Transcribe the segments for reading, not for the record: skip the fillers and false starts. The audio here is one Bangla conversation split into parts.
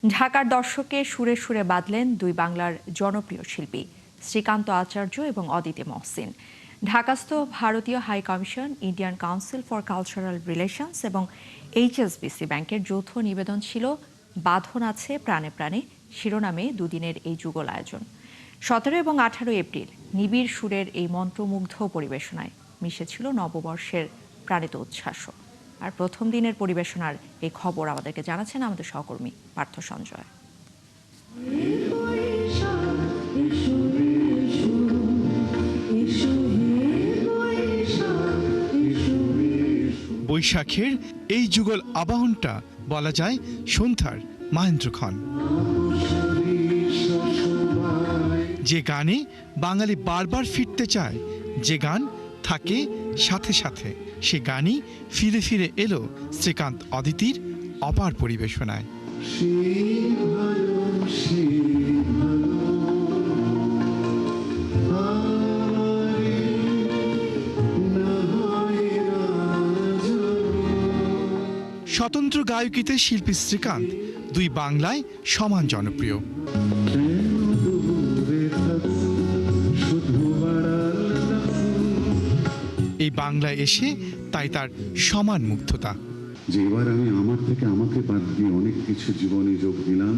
ঢাকার দর্শককে সুরে সুরে বাঁধলেন দুই বাংলার জনপ্রিয় শিল্পী শ্রীকান্ত আচার্য এবং অদিতি মহসিন। ঢাকাস্থ ভারতীয় high commission, Indian council for cultural relations এবং HSBC ব্যাংকের যৌথ নিবেদন ছিল বাঁধন আছে প্রাণে প্রাণে শিরোনামে দুদিনের এই যুগল আয়োজন। 17 এবং 18 এপ্রিল নিবিড় সুরের এই মন্ত্রমুগ্ধ পরিবেশনায় মিশেছিল নববর্ষের প্রাণিত উচ্ছ্বাসও। আর প্রথম দিনের পরিবেশনার এই খবর আমাদেরকে জানাচ্ছেন আমাদের সহকর্মী পার্থ সঞ্জয়। বৈশাখের এই যুগল আবাহনটা বলা যায় সন্ধ্যার মাহেন্দ্রক্ষণ, যে গানে বাঙালি বারবার ফিরতে চায়, যে গান থাকে সাথে সাথে, সে গানই ফিরে ফিরে এলো শ্রীকান্ত অদিতির অপার পরিবেশনায়। স্বতন্ত্র গায়কিতে শিল্পী শ্রীকান্ত দুই বাংলায় সমান জনপ্রিয়। এই বাংলায় এসে তাই তার সমান মুগ্ধতা যে এবার আমি আমার থেকে আমাকে বাদ দিয়ে অনেক কিছু জীবনে যোগ দিলাম।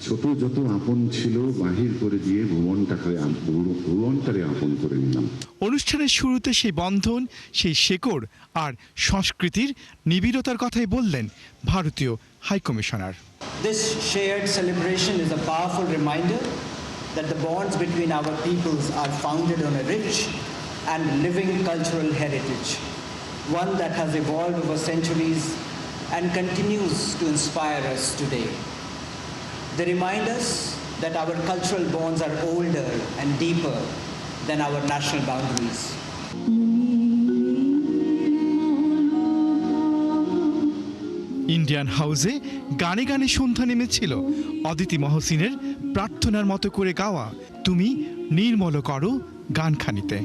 ছোট যত আপন ছিল বাহির করে দিয়ে ভুবনটারে আপন করে নিলাম। অনুষ্ঠানের শুরুতে সেই বন্ধন, সেই শেকড় আর সংস্কৃতির নিবিড়তার কথাই বললেন ভারতীয় high commissioner. This shared celebration is a powerful reminder that the bonds between our peoples are founded on a rich and living cultural heritage, one that has evolved over centuries and continues to inspire us today. They remind us that our cultural bonds are older and deeper than our national boundaries. Indian হাউসে গানে গানে সন্ধ্যা নেমেছিল অদিতি মহসিনের প্রার্থনার মতো করে গাওয়া তুমি নির্মল করো গানখানিতে।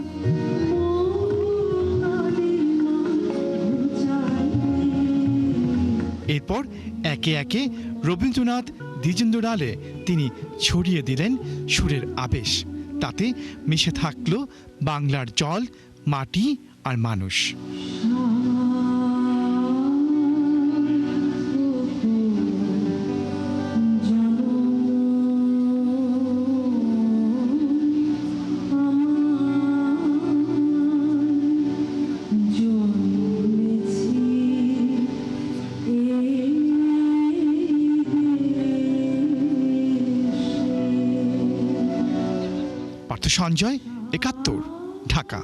এরপর একে একে রবীন্দ্রনাথ, দ্বিজেন্দ্রলালে তিনি ছড়িয়ে দিলেন সুরের আবেশ। তাতে মিশে থাকলো বাংলার জল, মাটি আর মানুষ। পার্থ সঞ্জয়, 71, ঢাকা।